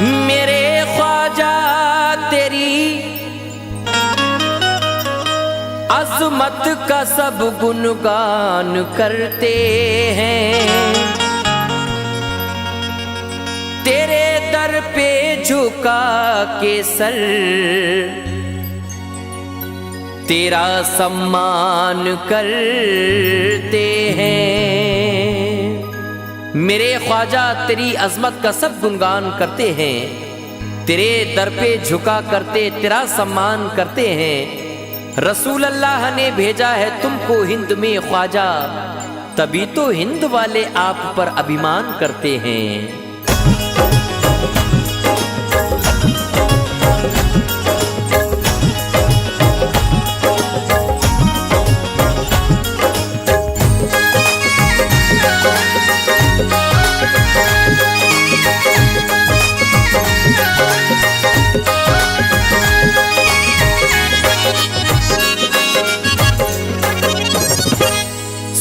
मेरे ख्वाजा तेरी अज़मत का सब गुणगान करते हैं, तेरे दर पे झुका के सर तेरा सम्मान करते हैं। मेरे ख्वाजा तेरी अजमत का सब गुणगान करते हैं, तेरे दर पे झुका करते तेरा सम्मान करते हैं। रसूल अल्लाह ने भेजा है तुमको हिंद में ख्वाजा, तभी तो हिंद वाले आप पर अभिमान करते हैं।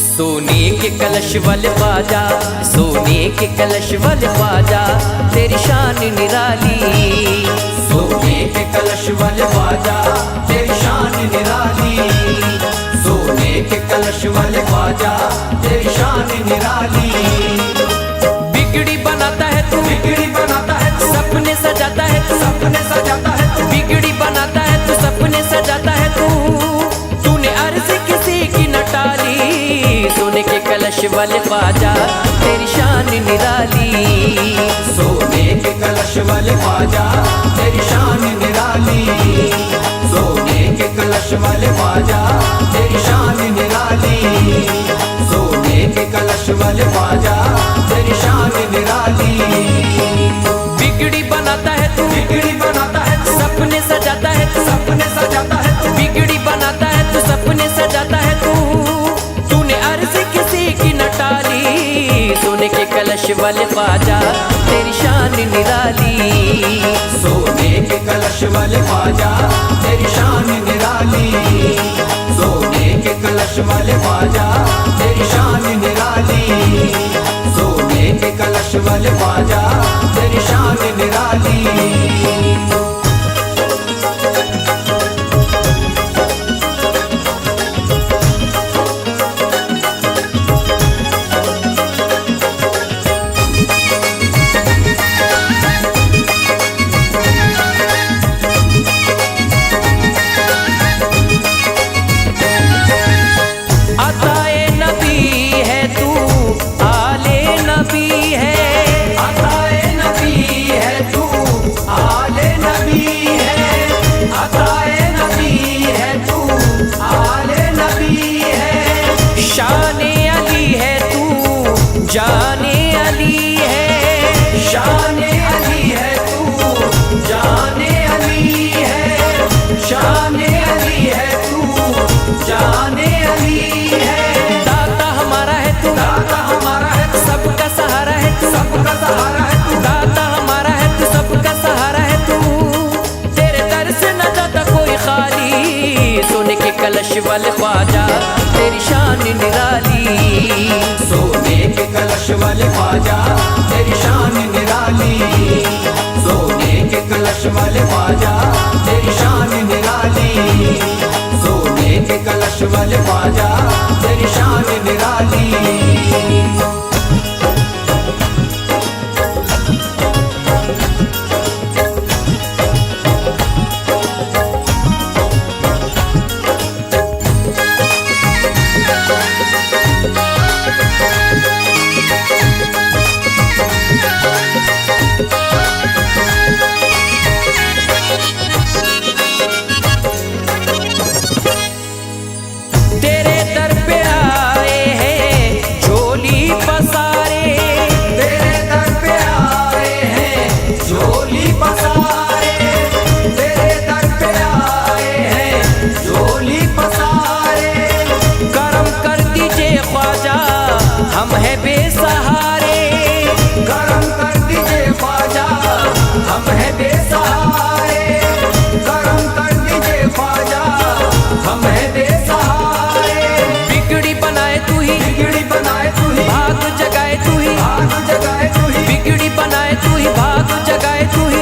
सोने के कलश वाले ख्वाजा, सोने के कलश वाले ख्वाजा, तेरी शान निराली। सोने के कलश वाले ख्वाजा, तेरी शान निराली। सोने के कलश वाले ख्वाजा, तेरी शान निराली। बिगड़ी बनाता है तू, बिगड़ी बनाता है तू, सपने सजाता है तू, सपने सजाता है तू। बिगड़ी बनाता है तू, सपने सजाता है तू, तूने अर्ज़ किसी की न टाली। सोने के कलश वाले ख्वाजा, तेरी शान निराली। सोने के कलश वाले ख्वाजा, तेरी शान निराली। सोने के कलश वाले ख्वाजा, तेरी शान निराली। सोने के कलश वाले ख्वाजा, तेरी शान निराली। बिगड़ी बनाता है तू, बिगड़ी बनाता है तू, सपने सजाता है तू, सपने सजाता है तू। बिगड़ी बनाता है तू, सपने सजाता है तू, तूने अर्ज़ किसी की न टाली। सोने के कलश वाले ख्वाजा, तेरी शान निराली। सोने के कलश वाले ख्वाजा, तेरी शान निराली। सोने के कलश वाले ख्वाजा, तेरी शान निराली। सोने के कलश वाले ख्वाजा, तेरी शान निराली। अताए नबी है तू, आले नबी है। अताए नबी है तू, आले नबी है। अताए नबी है तू, आले नबी है। शाने अली है तू, जाने अली है। शाने अली है तू, जाने अली है। शाने अली है तू, जाने अली है। दाता हमारा है तू, दाता हमारा है तू, सबका सहारा है तू, सबका सहारा है तू। दाता हमारा है तू, सबका सहारा है तू, तेरे दर से न जाता कोई खाली। सोने के कलश वाले ख्वाजा, तेरी शान निराली। सोने के कलश वाले ख्वाजा, तेरी शान निराली। सोने के कलश वाले ख्वाजा, तेरी शान निराली। सोने के कलश वाले ख्वाजा, तेरी शान निराली। तेरे दर पे आए हैं झोली पसारे। तेरे दर पे आए हैं झोली पसारे। तेरे दर पे आए हैं झोली पसारे। करम कर दीजिए ख्वाजा, हम हैं बेसहारे। करम कर दीजिए ख्वाजा, हम हैं बेसहारे। करम कर दीजिए ख्वाजा, हम हैं बेसहारे। बिगड़ी बनाए तू ही, बिगड़ी बनाए तू ही, भाग जगाए तू ही, भाग जगाए तू ही। बिगड़ी बनाए तू ही, भाग जगाए तू ही,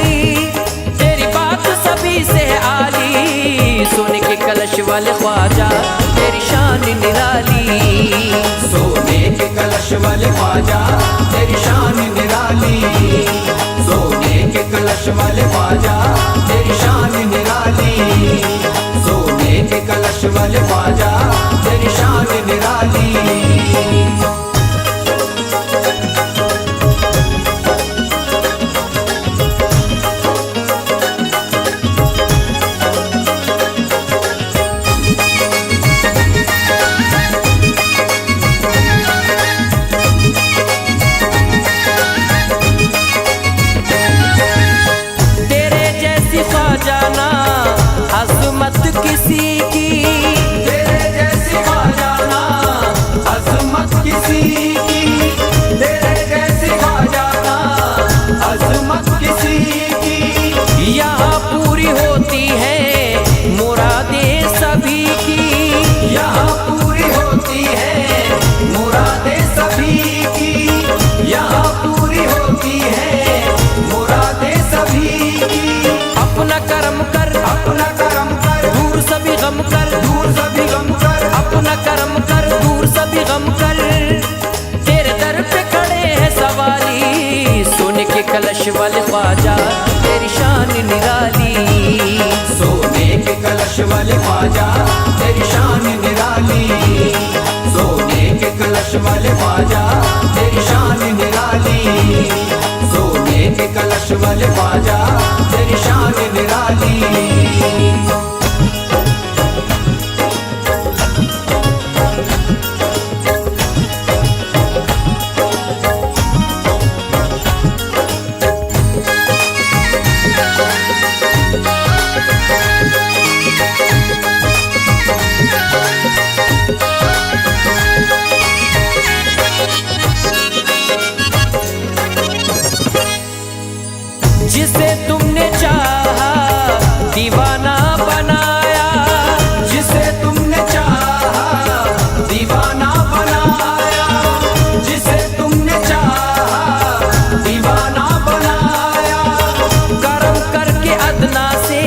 निराली। सोने के कलश वाले ख्वाजा तेरी शान निराली। सोने के कलश वाले ख्वाजा तेरी शान निराली। सोने के कलश वाले ख्वाजा तेरी शान निराली। अज़मत किसी की, तेरे जैसी ख्वाजाना अज़मत किसी की। तेरे जैसी ख्वाजाना अज़मत किसी की। यहाँ पूरी होती है मुरादें सभी की। यहाँ पूरी होती है मुरादें सभी की। यहाँ पूरी होती है मुरादें सभी की। अपना कर्म कर, अपना कर्म कर, दूर सभी गम कर, दूर सभी गम कर। अपना कर्म कर, दूर सभी गम कर। तेरे दर पे खड़े हैं सवाली, सोने के कलश वाले ख्वाजा तेरी शान निराली। सोने के कलश वाले ख्वाजा तेरी शान निराली। सोने के कलश वाले ख्वाजा तेरी शान निराली। सोने के कलश वाले ख्वाजा तेरी शान निराली। जिसे तुमने चाहा दीवाना बनाया। जिसे तुमने चाहा दीवाना बनाया। जिसे तुमने चाहा दीवाना बनाया। करम करके अदना से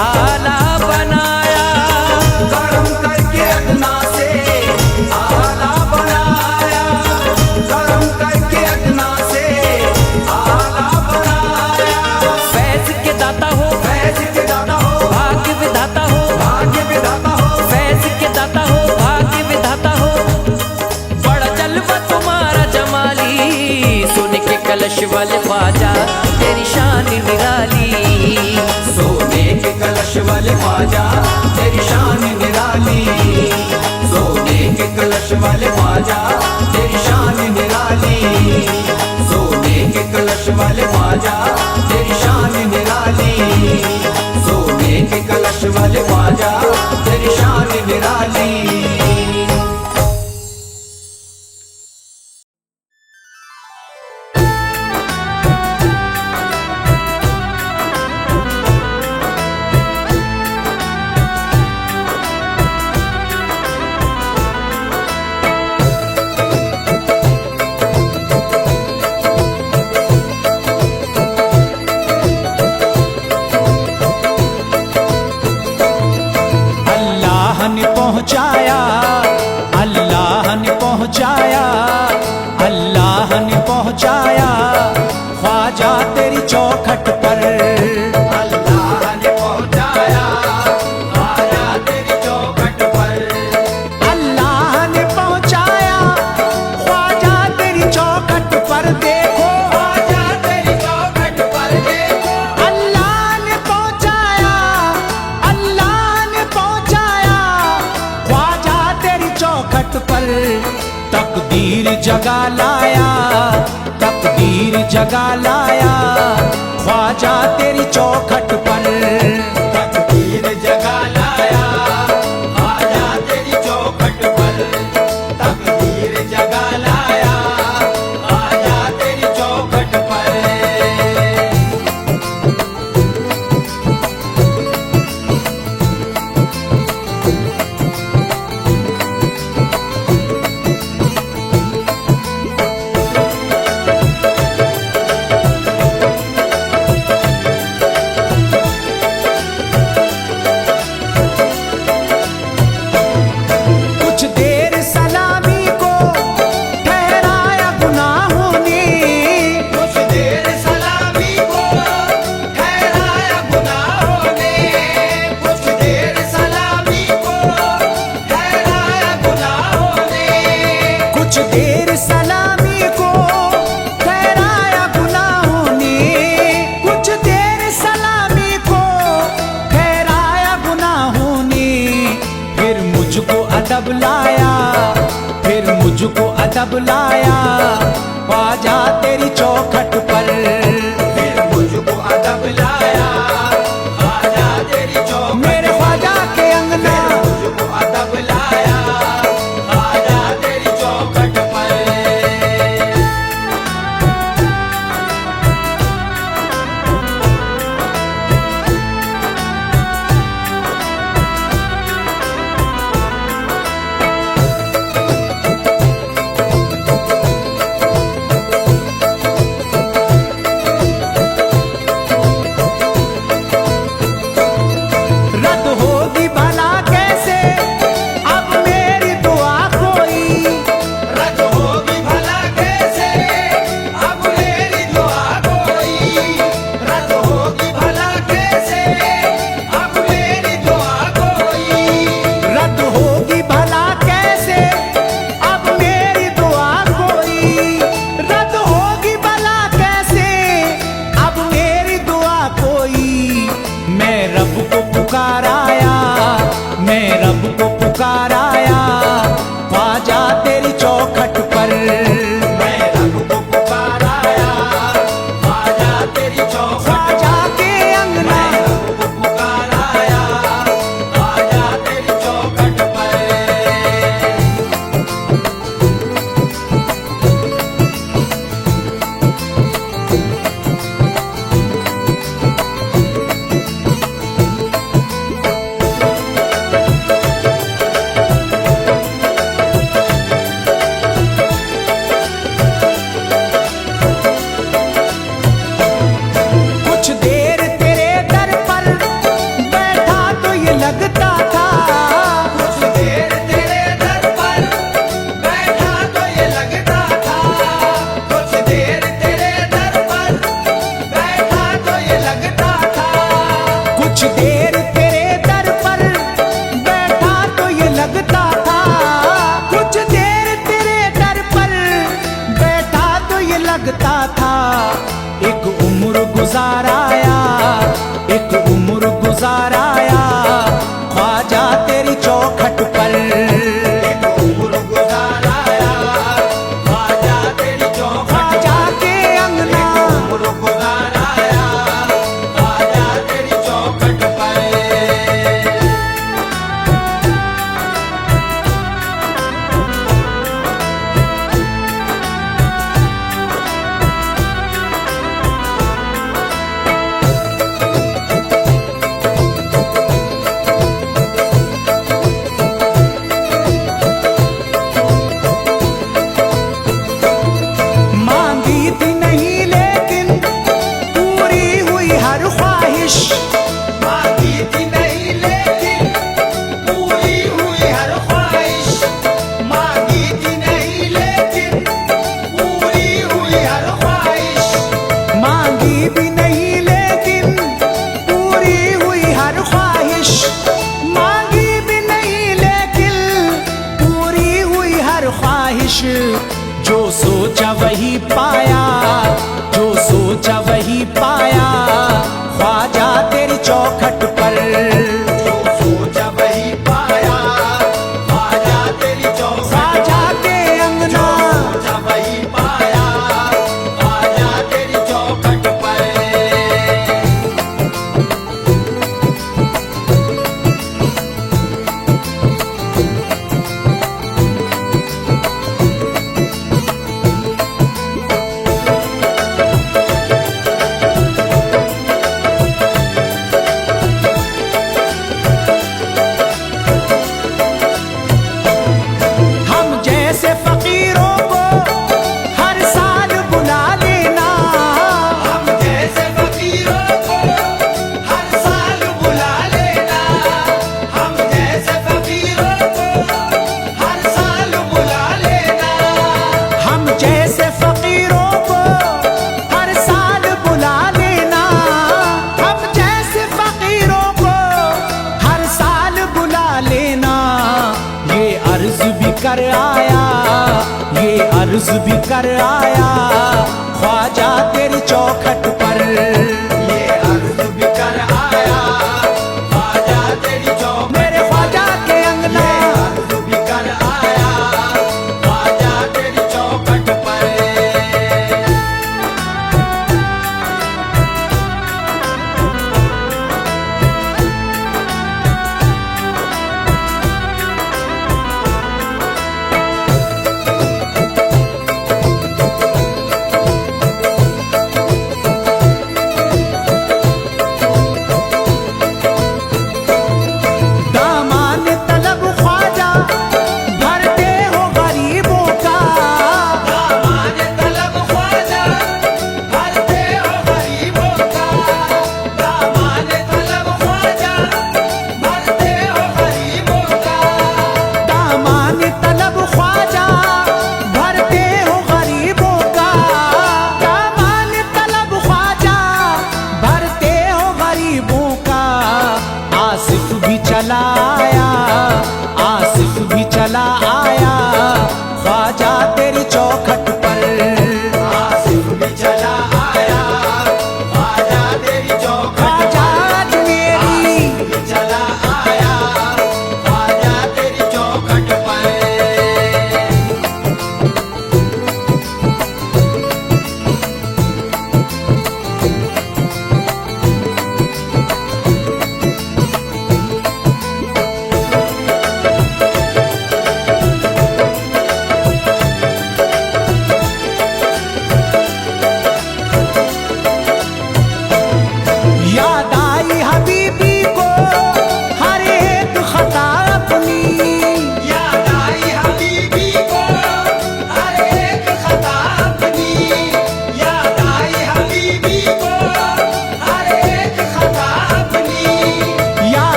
आला बनाया। कर्म करके अदना से आला बनाया। कर्म करके अदना से आला बनाया। फैज के दाता हो, फैज के दाता हो, भाग्य विधाता हो। भाग्य विधाता हो। फैज के दाता हो, भाग्य विधाता हो। बड़ा जलवा तुम्हारा जमाली, सोने के कलश वाले ख्वाजा तेरी शान निराली। सोने के कलश वाले ख्वाजा तेरी शान निराली। सोने के कलश वाले ख्वाजा तेरी शान निराली। सोने के कलश वाले ख्वाजा तेरी शान निराली। सोने के कलश वाले ख्वाजा तेरी शान निराली। पहुँचाया, अल्लाह ने पहुँचाया, अल्लाह ने पहुँचाया ख्वाजा तेरी चौखट पर। अल्लाह ने पहुँचाया ख्वाजा तेरी चौखट पर। अल्लाह ने पहुँचाया ख्वाजा तेरी चौखट पर। देखो ख्वाजा तेरी चौखट पर देखो। अल्लाह ने पहुँचाया, अल्लाह ने पहुँचाया ख्वाजा तेरी चौखट पर। तकदीर जगा लाया, तकदीर जगा लाया ख्वाजा तेरी चौखट पर। तकदीर जगा लाया ख्वाजा तेरी चौखट पर। तकदीर जगा लाया ख्वाजा तेरी चौखट पर। अदब लाया ख्वाजा तेरी चौखट पर। फिर मुझको अदब लाया ख्वाजा तेरी चौखट, मेरे ख्वाजा के अंगना मुझको अदब लाया ख्वाजा तेरी चौखट पर। रद्द होगी भला कैसे अब मेरी दुआ कोई, रद्द होगी भला कैसे अब मेरी दुआ कोई, रद्द होगी भला कैसे अब मेरी दुआ कोई, रद्द होगी भला कैसे अब मेरी दुआ कोई, रद्द होगी भला कैसे अब मेरी दुआ कोई। मैं रब को पुकाराया, मैं रब को पुकाराया ख्वाजा तेरी चौखट पर। मैं रब को पुकाराया ख्वाजा तेरी चौखट, ख्वाजा के अंगना मैं रब को पुकाराया ख्वाजा तेरी चौखट पर। कुछ देर तेरे दर पर बैठा तो ये लगता था, कुछ देर तेरे दर पर बैठा तो ये लगता था, कुछ देर तेरे दर पर बैठा तो ये लगता था, कुछ देर तेरे दर पर बैठा तो ये लगता था, कुछ देर तेरे दर पर बैठा तो ये लगता था। एक उम्र गुजाराया, एक उम्र गुजाराया ख्वाजा तेरी चौखट पर। एक उम्र गुजाराया ख्वाजा तेरी चौखट, ख्वाजा के अंगना उम्र गुजाराया ख्वाजा तेरी चौखट पर। मांगी थी नहीं लेकिन पूरी हुई हर ख्वाहिश, मांगी थी नहीं लेकिन पूरी हुई हर ख्वाहिश, मांगी थी नहीं लेकिन पूरी हुई हर ख्वाहिश, मांगी भी नहीं लेकिन पूरी हुई हर ख्वाहिश, मांगी भी नहीं लेकिन पूरी हुई हर ख्वाहिश। जो सोचा वही पाया, जो सोचा वही पाया ख्वाजा तेरी चौखट पर। जो सोचा वही पाया ख्वाजा तेरी चौखट, ख्वाजा के अंगना सोचा वही पाया ख्वाजा तेरी चौखट पर। कर आया, ये अर्ज भी कर आया ख्वाजा तेरी चौखट पर। ये अर्ज भी कर आया ख्वाजा तेरी चौखट, मेरे ख्वाजा के अंगना अर्ज भी कर आया ख्वाजा तेरी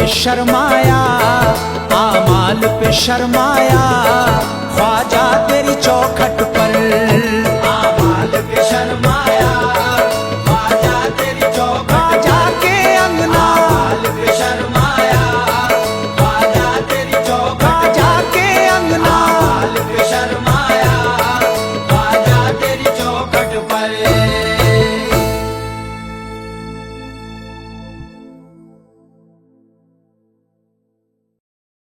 पे शर्माया, आमाल पे शर्माया, ख्वाजा